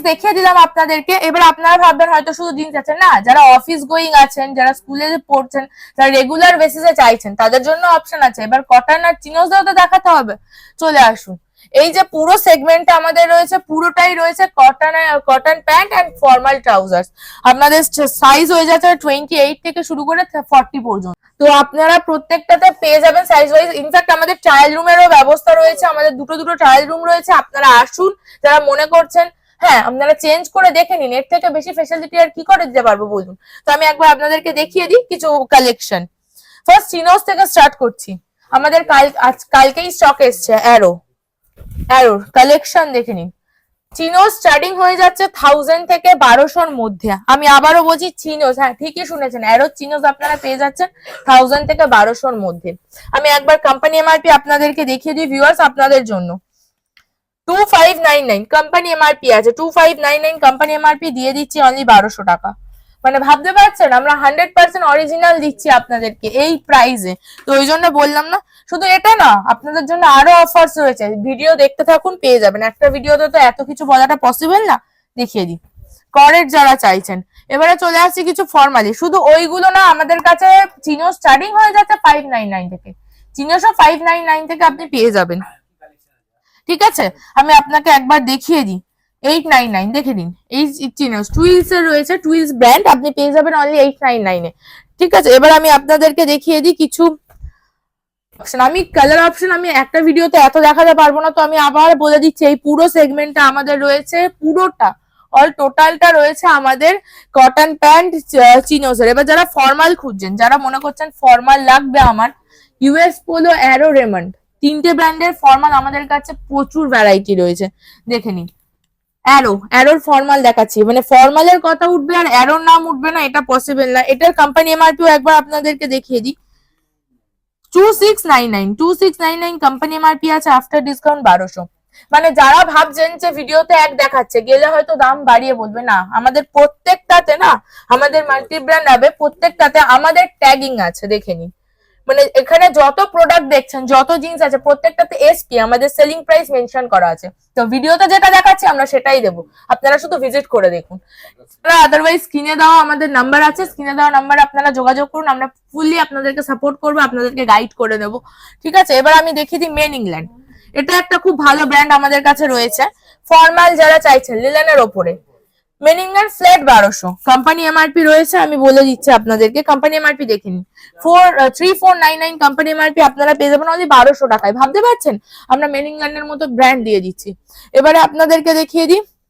Jeans দেখিয়ে দিলাম আপনাদেরকে। এবার আপনারা ভাববেন হয়তো শুধু জিন্স আছে, না, যারা অফিস গোয়িং আছেন, যারা স্কুলে পড়ছেন, যারা রেগুলার বেসিসে চাইছেন, তাদের জন্য অপশন আছে। এবার কটন আর চিনোসও তো দেখাতে হবে, চলে আসুন। এই যে পুরো সেগমেন্টটা আমাদের রয়েছে, পুরোটাই রয়েছে cotton pant and formal trousers. আপনাদের সাইজ হয়ে যাচ্ছে 28 থেকে শুরু করে 40 পর্যন্ত। তো আপনারা প্রত্যেকটাতে পেয়ে যাবেন সাইজ ওয়াইজ। ইনফ্যাক্ট আমাদের ট্রায়াল রুমেরও ব্যবস্থা রয়েছে, আমাদের দুটো ট্রায়াল রুম রয়েছে। আপনারা আসুন, যারা মনে করছেন হ্যাঁ আপনারা চেঞ্জ করে দেখে নিন, এর থেকে বেশি ফ্যাসিলিটি আর কি করে দিতে পারবো বলুন। তো আমি একবার আপনাদেরকে দেখিয়ে দিই কিছু কালেকশন। ফার্স্ট চিনোস থেকে স্টার্ট করছি। আমাদের কালকেই স্টক এসছে অ্যারোর কালেকশন দেখে নিন। চিনোস স্টার্টিং হয়ে যাচ্ছে 1000 থেকে 1200 মধ্যে। আমি আবারও বলছি চিনোস, হ্যাঁ ঠিকই শুনেছেন, অ্যারো চিনোস আপনারা পেয়ে যাচ্ছেন 1000 থেকে 1200 মধ্যে। আমি একবার কোম্পানি এমআরপি আপনাদেরকে দেখিয়ে দিই ভিউয়ার্স আপনাদের জন্য। 2599 কোম্পানি এমআরপি আছে, 2599 কোম্পানি এমআরপি দিয়ে দিচ্ছি অনলি 1200 টাকা। মানে ভাবতে পারছেন আমরা 100% অরিজিনাল দিচ্ছি আপনাদেরকে এই প্রাইসে। তো ওই জন্য বললাম না, শুধু এটা না, আপনাদের জন্য আরো অফার্স রয়েছে। ভিডিও দেখতে থাকুন, পেয়ে যাবেন। একটা ভিডিওতে তো এত কিছু বলাটা পসিবল না, দেখিয়ে দিই। করের যারা চাইছেন, এবারে চলে আসছি কিছু ফর্মালি। শুধু ওইগুলো না, আমাদের কাছে চিনো স্টার্টিং হয়ে যাচ্ছে 599 থেকে। চিনোসও 599 থেকে আপনি পেয়ে যাবেন, ঠিক আছে। আমি আপনাকে একবার দেখিয়ে দিই। 899 দেখে নিন, এই চিনোস টুইলস এর রয়েছে, টুইলস ব্র্যান্ড, আপনি পেয়ে যাবেন অনলি 899 এ, ঠিক আছে। এবার আমি আপনাদেরকে দেখিয়ে দিই কিছু অপশন। আমি কালার অপশন আমি একটা ভিডিওতে এত দেখাতে পারবো না, তো আমি আবার বলে দিচ্ছি। এই পুরো সেগমেন্টটা আমাদের রয়েছে, পুরোটা অল টোটালটা রয়েছে আমাদের কটন প্যান্ট চিনোসের। এবার যারা ফর্মাল খুঁজছেন, যারা মনে করছেন ফর্মাল লাগবে আমার, ইউএস পোলো, অ্যারো, রেমন্ড, তিনটে ব্র্যান্ডের ফর্মাল আমাদের কাছে প্রচুর ভ্যারাইটি রয়েছে, দেখে নিন। অ্যারোর ফর্মাল দেখাচ্ছি, মানে ফর্মালের কথা উঠবে আর অ্যারোর নাম উঠবে না, এটা পসিবল না। এটার কোম্পানি এমআরপিও একবার আপনাদেরকে দেখিয়ে দিই। 2699 কোম্পানি এমআরপি আছে, আফটার ডিসকাউন্ট 1200। মানে যারা ভাবছেন যে ভিডিওতে এক দেখাচ্ছে, গেলে হয়তো দাম বাড়িয়ে বলবে, না, আমাদের প্রত্যেকটাতে না, আমাদের মাল্টি ব্র্যান্ড হবে, প্রত্যেকটাতে আমাদের ট্যাগিং আছে, দেখে নিন। মানে এখানে যত প্রোডাক্ট দেখছেন, যত জিন্স আছে, প্রত্যেকটাতে এসপি আমাদের সেলিং প্রাইস মেনশন করা আছে। তো ভিডিওতে যেটা দেখাচ্ছি আমরা সেটাই দেবো, আপনারা শুধু ভিজিট করে দেখুন। আদারওয়াইজ স্ক্রিনে দেওয়া আমাদের নাম্বার আছে, স্ক্রিনে দেওয়া নাম্বারে আপনারা যোগাযোগ করুন, আমরা ফুললি আপনাদেরকে সাপোর্ট করবো, আপনাদেরকে গাইড করে দেবো, ঠিক আছে। এবার আমি দেখিয়ে দিই মেন ইংল্যান্ড। এটা একটা খুব ভালো ব্র্যান্ড আমাদের কাছে রয়েছে, ফর্মাল যারা চাইছেন লিলেনের ওপরে। মেন ইংল্যান্ড ফ্ল্যাট 1200 কোম্পানি এমআরপি রয়েছে, আমি বলে দিচ্ছি আপনাদেরকে। কোম্পানি এমআরপি দেখে নিন, 3499 কোম্পানি এমআরপি আপনারা পেয়ে যাবেন অনলি 1200 টাকায়। ভাবতে পারছেন আমরা মেন ইংল্যান্ডের মতো ব্র্যান্ড দিয়ে দিচ্ছি। এবারে আপনাদেরকে দেখিয়ে দিই